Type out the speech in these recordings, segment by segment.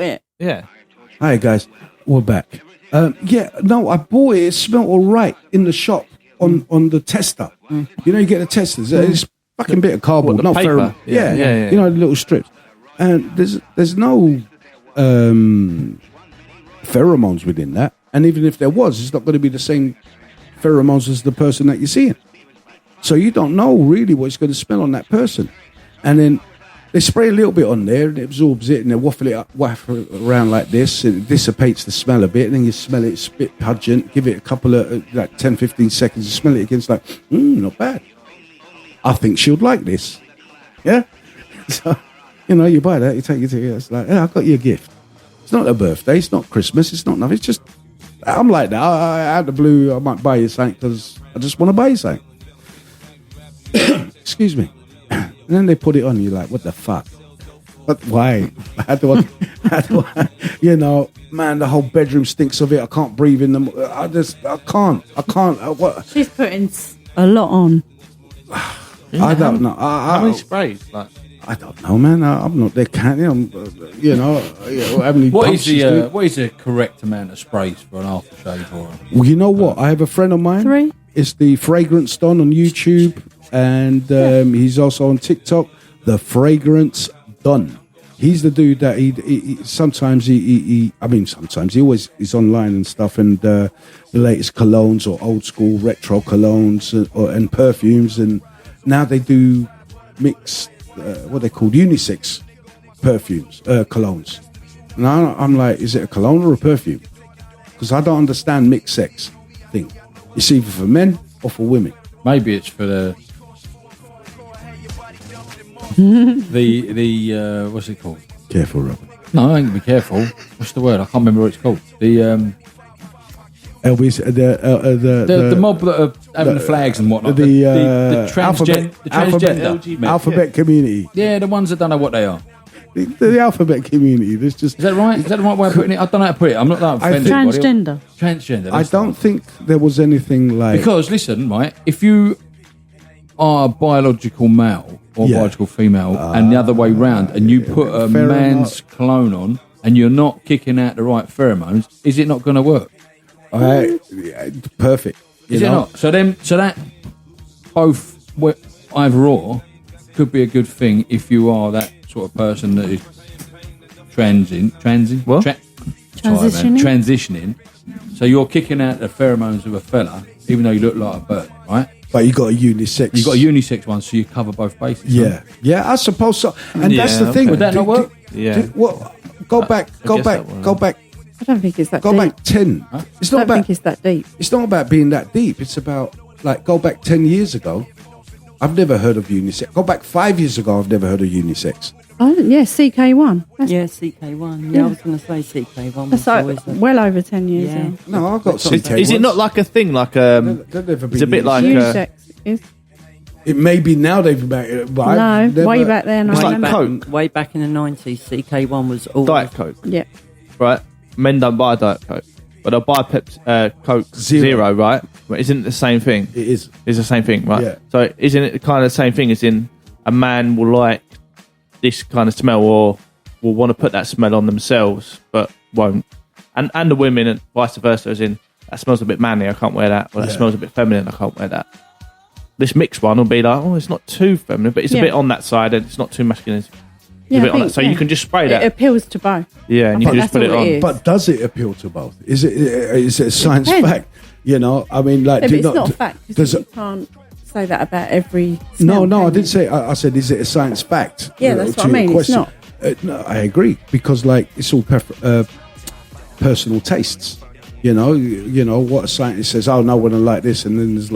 it. Yeah. Hi guys, we're back. I bought it. It smelled all right in the shop on the tester. You know, you get the testers. It's fucking bit of cardboard, What, the not paper? pheromone. Yeah. You know, the little strips. And there's no pheromones within that. And even if there was, it's not going to be the same pheromones as the person that you're seeing. So you don't know really what it's going to smell on that person. And then they spray a little bit on there and it absorbs it, and they waft it around like this, and it dissipates the smell a bit, and then you smell it, it's a bit pungent, give it a couple of, 10, 15 seconds, you smell it again, it's like, not bad. I think she would like this. Yeah? So, you buy that, you take it to her, it's like, I got you a gift. It's not a birthday, it's not Christmas, it's not nothing, it's just, I'm like that, out of the blue, I might buy you something because I just want to buy you something. Excuse me. And then they put it on, and you're like, what the fuck? But why? How do I, man, the whole bedroom stinks of it. I can't breathe in them. I can't. What? She's putting a lot on. I don't know. How many sprays? I don't know, man. I'm not there counting. What is the correct amount of sprays for an aftershave? Well, you know what? I have a friend of mine. 3. It's the Fragrance Don on YouTube. And he's also on TikTok, the Fragrance Don. He's the dude that sometimes he always is online and stuff, and the latest colognes or old school retro colognes and perfumes, and now they do mixed what they called unisex perfumes, colognes. And I'm like, is it a cologne or a perfume? Because I don't understand mixed sex thing. It's either for men or for women. Maybe it's for the what's it called? Careful, Robert. No, I ain't gonna be careful. What's the word? I can't remember what it's called. The mob that are having the flags and whatnot. The alphabet community. Yeah, the ones that don't know what they are. The alphabet community. There's just. Is that right? Is that the right way of putting it? I don't know how to put it. I'm not that offended. Transgender. I don't think there was anything like. Because listen, right? If you are a biological male or biological female, and the other way round, and you put a man's cologne on, and you're not kicking out the right pheromones, is it not going to work? Perfect. Is it not? So that both either or could be a good thing if you are that sort of person that is transitioning. So you're kicking out the pheromones of a fella, even though you look like a bird, right? But you got a unisex. You got a unisex one, so you cover both bases. Yeah, right? Yeah, I suppose so. And that's the thing. Would that not work? Go back. I don't think it's that deep. Go back 10. Huh? I don't think it's that deep. It's not about being that deep. It's about, go back 10 years ago. I've never heard of unisex. Go back 5 years ago. I've never heard of unisex. Oh, yeah, CK1. CK1. Yeah, I was going to say CK1. That's well over 10 years ago. No, I've got CK1. Is it not like a thing? Like it's a bit like unisex is. It may be now they've back, but no, way back then. It's like Coke. Way back in the 90s, CK1 was all Diet Coke. Yeah. Right. Men don't buy Diet Coke, but they'll buy Coke Zero, right? But isn't it the same thing? It is. It's the same thing, right? Yeah. So isn't it kind of the same thing as in a man will like this kind of smell or will want to put that smell on themselves but won't, and the women and vice versa, as in that smells a bit manly, I can't wear that, or that smells a bit feminine, I can't wear that. This mixed one will be like, it's not too feminine, but it's a bit on that side, and it's not too masculine. It's a bit on that, so you can just spray that. It appeals to both. Yeah, and you can just put it on. But does it appeal to both? Is it a science fact? I mean, like, it's not a fact. You can't say that about every smell. No, I didn't say. I said, is it a science fact? Yeah, that's what I mean. Question. It's not. No, I agree, because it's all personal tastes. You know what a scientist says. Oh no, when I like this, and then there's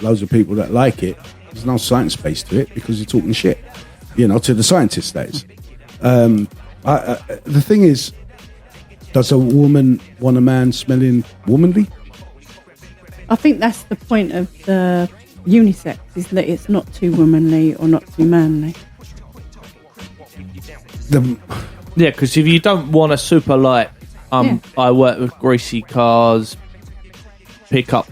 loads of people that like it. There's no science base to it because you're talking shit. To the scientist, that is. The thing is, does a woman want a man smelling womanly? I think that's the point of the unisex, is that it's not too womanly or not too manly. Yeah, because if you don't want a super light, I work with greasy cars, pick up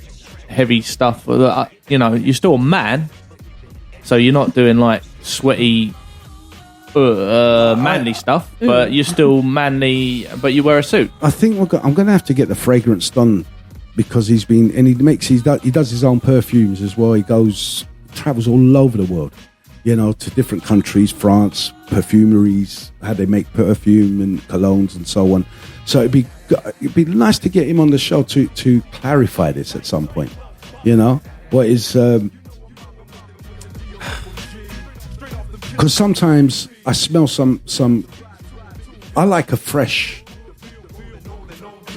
heavy stuff, you're still a man, so you're not doing like sweaty manly stuff, but you're still manly, but you wear a suit. I think I'm going to have to get the fragrance done because he does his own perfumes as well. He travels all over the world, to different countries, France, perfumeries, how they make perfume and colognes and so on. So it'd be nice to get him on the show to clarify this at some point. What is because sometimes I smell some. I like a fresh,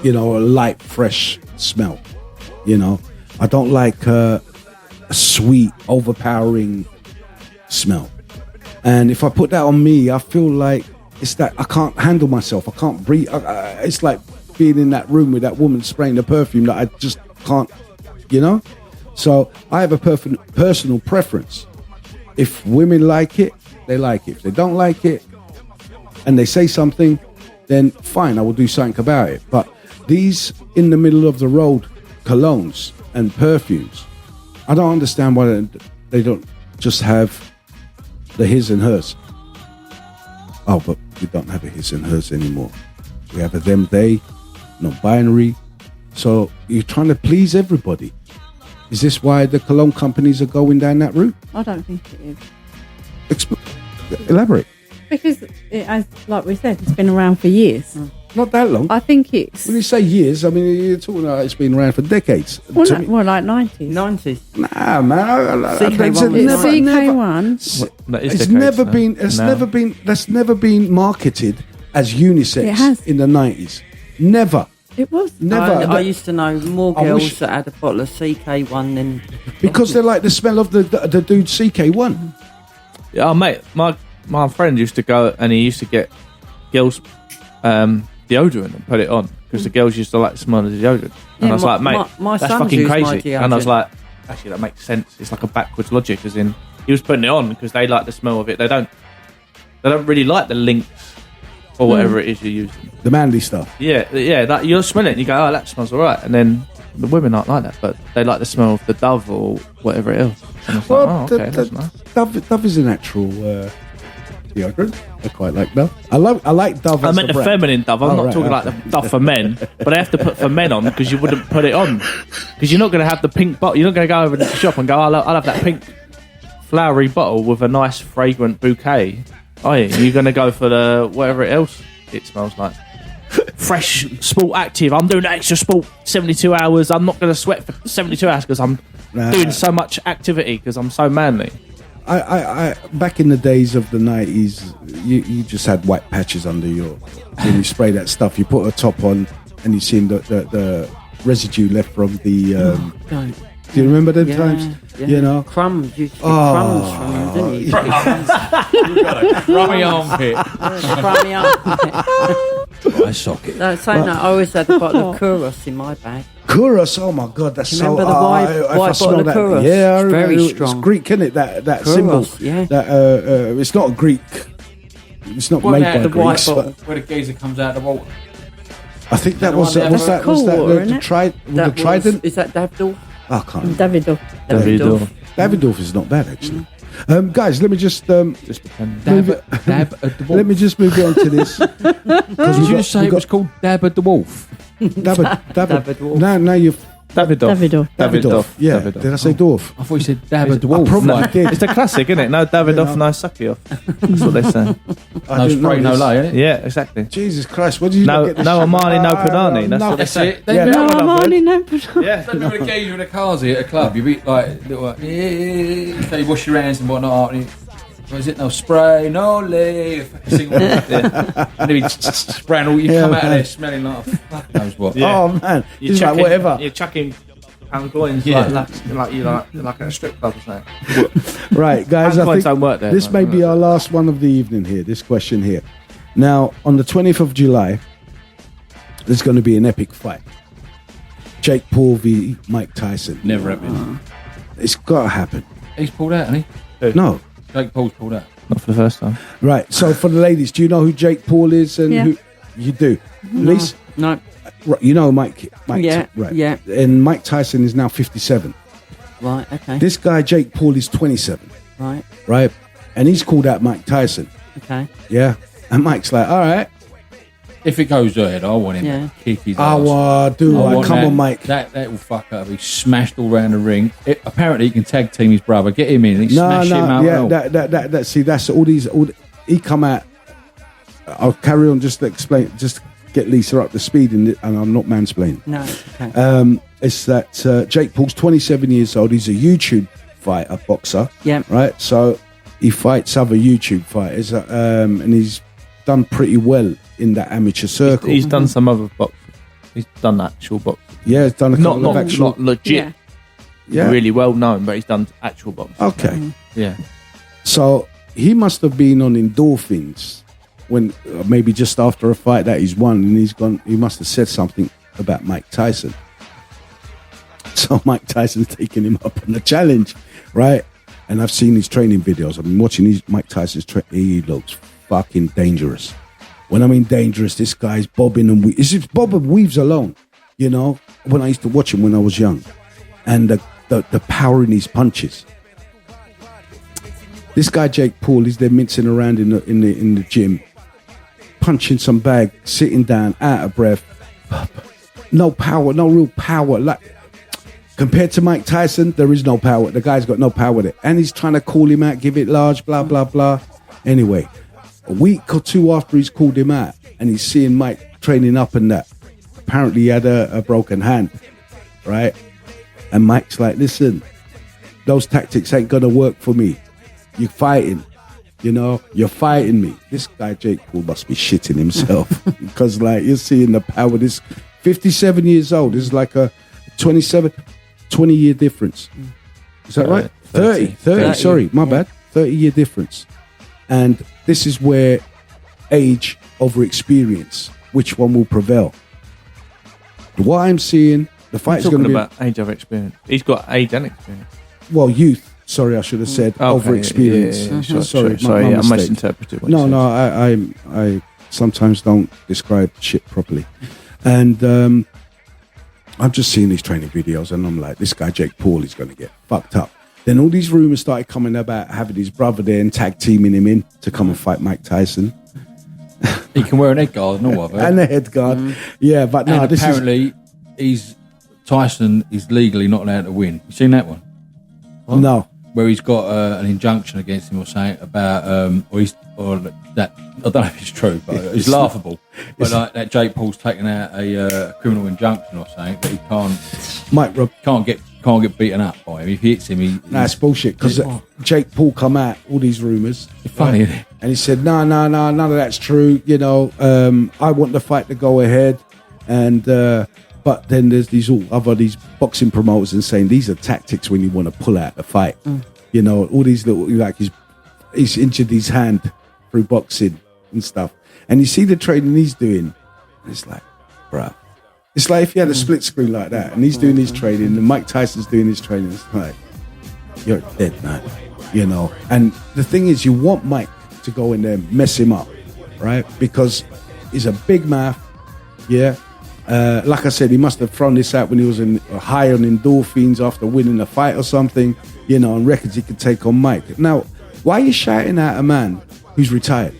a light, fresh smell. I don't like a sweet, overpowering smell. And if I put that on me, I feel like it's that I can't handle myself. I can't breathe. It's like being in that room with that woman spraying the perfume that I just can't, So I have a personal preference. If women like it, they like it. If they don't like it and they say something, then fine, I will do something about it. But these in the middle of the road colognes and perfumes, I don't understand why they don't just have the his and hers. Oh, but we don't have a his and hers anymore. We have a them, they, non-binary. So you're trying to please everybody. Is this why the cologne companies are going down that route? I don't think it is. Elaborate. Because like we said, it's been around for years. Not that long. I think it's... When you say years, I mean, you're talking about it's been around for decades. Well, like 90s. 90s. Nah, man. CK1. That's never been marketed as unisex It has. in the 90s. Never. It was. Never. I used to know more girls that had a bottle of CK1 than... Because they like the smell of the dude CK1. Yeah, mate, my friend used to go and he used to get girls deodorant and put it on because the girls used to like the smell of the deodorant. And I was like, mate, my that's sons fucking use my crazy. And I was like, actually, that makes sense. It's like a backwards logic, as in he was putting it on because they like the smell of it. They don't really like the links or whatever it is you're using. The manly stuff. Yeah. That you'll smell it and you go, oh, that smells all right. And then the women aren't like that, but they like the smell of the Dove or whatever else. And I was like, oh, okay, that's nice. Dove is a natural deodorant. I quite like Dove. I like Dove. I as meant a the brand. feminine Dove. I'm not talking like the Dove for men, but I have to put for men on because you wouldn't put it on because you're not going to have the pink bottle. You're not going to go over to the shop and go, I'll have that pink flowery bottle with a nice fragrant bouquet. Oh yeah, you're going to go for the whatever else it smells like. Fresh, sport active. I'm doing extra sport 72 hours. I'm not going to sweat for 72 hours because I'm doing so much activity because I'm so manly. I back in the days of the 90s, you just had white patches under your. When you spray that stuff, you put a top on, and you seen the residue left from the. Do you remember them times? Yeah. Crumbs. You crumbs from them, didn't you? You got a crummy armpit. Crummy armpit. My socket. No, saying that, I always had a bottle of Kuros in my bag. Kuros, oh my God, that's Remember so. the white bottle of Kuros? Yeah, It's very it's strong. Greek, isn't it? That Kuros, symbol. yeah. That it's not Greek. It's not made by the white Greeks. bottle. Where the geezer comes out of the water. I think that was That was that the trident. Is that Davidoff? I can't. Davidoff. Davidoff is not bad actually. Guys, let me just Just pretend. Dab at the wolf. let me just move on to this. Did you say it was called Dab at the Wolf? Davidoff. Now you've Davidoff. Yeah, Davidoff. did I say dwarf? I thought you said Dab at the I Wolf. probably did. It's the classic, isn't it? No Davidoff, no sucky off. That's what they say. I No didn't spray, know no this. lay, innit? Yeah, exactly. Jesus Christ! What did you No, not get? no Armani, no Panani. That's what they say. They Yeah, do that that one one. No, no. Yeah. Don't remember the geezer with the cars here at a club. You beat like little so you wash your hands and whatnot. And what is it? No spray, no lay. And then you spraying all. You come out of there smelling like fuck knows what. Yeah. Oh man, You're it's like chucking, whatever. You're chucking pound coins Yeah. like at a strip club or something. Right, guys. Pound I coins think don't work there. this may be our last one of the evening here. This question here. Now, on the 20th of July, there's going to be an epic fight. Jake Paul v. Mike Tyson. Never happened. It's got to happen. He's pulled out, hasn't he? No. Jake Paul's pulled out. Not for the first time. Right. So for the ladies, do you know who Jake Paul is? And Yeah. who you do? Lise? No. Right, you know Mike. Yeah, Right. yeah. And Mike Tyson is now 57. Right, okay. This guy Jake Paul is 27. Right. Right. And he's called out Mike Tyson. Okay. Yeah. And Mike's like, all right. If it goes ahead, I want him to kick his ass. Come on, Mike. That will fuck up. He's smashed all around the ring. Apparently, he can tag team his brother. Get him in. Smash him out. Yeah, see, that's all these. He come out. I'll carry on. Just to explain. Just get Lisa up to speed, and I'm not mansplaining. No. Okay. It's that Jake Paul's 27 years old. He's a YouTube fighter, boxer. Yeah. Right. So he fights other YouTube fighters, and he's done pretty well in that amateur circle. He's done some other boxing. He's done actual boxing. Yeah, he's done a couple of actual. Not legit. Yeah. Really well known, but he's done actual boxing. Okay. Yeah. So he must have been on endorphins when maybe just after a fight that he's won, and he's gone. He must have said something about Mike Tyson. So Mike Tyson's taking him up on the challenge, right? And I've seen his training videos. I've been watching Mike Tyson's he looks fucking dangerous. When I mean dangerous, this guy's bobbing and weaves. It's bob and weaves alone, you know. When I used to watch him when I was young, and the power in his punches. This guy Jake Paul is there mincing around in the gym, punching some bag, sitting down, out of breath, no power, no real power. Like compared to Mike Tyson, there is no power. The guy's got no power with it, and he's trying to call him out, give it large, blah blah blah. Anyway, a week or two after he's called him out, and he's seeing Mike training up and that. Apparently, he had a broken hand, right? And Mike's like, "Listen, those tactics ain't gonna work for me. You're fighting, you know, you're fighting me." This guy Jake Paul must be shitting himself because, like, you're seeing the power. This 57 years old. This is like a 20-year difference. Is that right? 30. Sorry, my bad. 30-year difference. And this is where age over experience, which one will prevail? What I'm seeing, the fight's going to be about age over experience. He's got age and experience. Well, youth. Sorry, I should have said over experience. Yeah, Sorry, my I misinterpreted. No, I sometimes don't describe shit properly, and I'm just seeing these training videos, and I'm like, this guy Jake Paul is going to get fucked up. Then all these rumors started coming about having his brother there and tag teaming him in to come and fight Mike Tyson. He can wear an head guard and all of it. And a head guard. Yeah, but no, and apparently Tyson is legally not allowed to win. You seen that one? What? No. Where he's got an injunction against him or something about, or that, I don't know if it's true, but it's laughable. But like that Jake Paul's taken out a criminal injunction or something that he can't get beaten up by him. If he hits him, that's bullshit. Because Jake Paul come out all these rumors. It's funny, isn't it? And he said, no, none of that's true. You know, I want the fight to go ahead, and but then there's these boxing promoters and saying these are tactics when you want to pull out the fight. You know, all these little, like he's injured his hand through boxing and stuff, and you see the training he's doing. And it's like, bruh. It's like if you had a split screen like that, and he's doing his training, and Mike Tyson's doing his training. It's like, you're dead, man. You know. And the thing is, you want Mike to go in there and mess him up, right? Because he's a big mouth. Yeah. Like I said, he must have thrown this out when he was high on endorphins after winning a fight or something. You know, on records he could take on Mike. Now, why are you shouting at a man who's retired?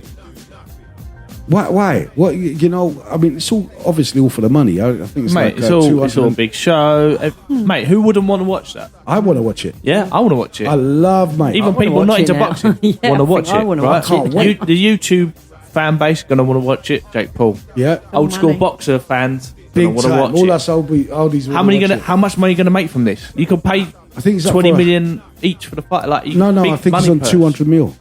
Why? What? You know, I mean, it's all obviously all for the money. I think it's mate, like it's all a big show. Mate, who wouldn't want to watch that? I want to watch it. Yeah, I want to watch it. I love Mike. Even people not into boxing want to watch it. Right? Can't wait. The YouTube fan base going to want to watch it. Jake Paul. Yeah. Old school boxer fans big want to time. watch All it. us oldies. How much money are you going to make from this? You could pay. I think it's 20 million each for the fight. Like no, I think it's on 200 mil.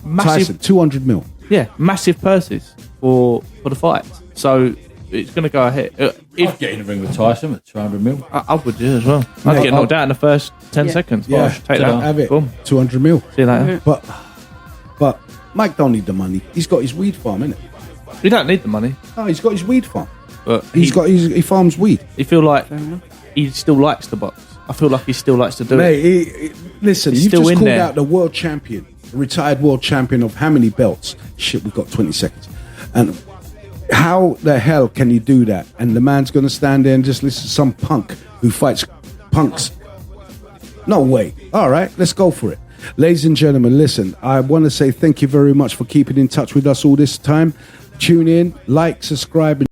Massive, Tyson, 200 mil. Yeah, massive purses for the fight. So it's going to go ahead. I'd get in the ring with Tyson at 200 mil. I would do as well. I'd get knocked out in the first 10 seconds. Yeah, take that. Have it. Boom. 200 mil. See you later. But Mike don't need the money. He's got his weed farm, innit? He don't need the money. No, he's got his weed farm. But he farms weed. He feel like he still likes the box. I feel like he still likes to do it. Listen, he's you still just in called there. out the world champion, the retired world champion of how many belts? Shit, we've got 20 seconds. And how the hell can you do that? And the man's going to stand there and just listen to some punk who fights punks. No way. All right, let's go for it. Ladies and gentlemen, listen, I want to say thank you very much for keeping in touch with us all this time. Tune in, like, subscribe, and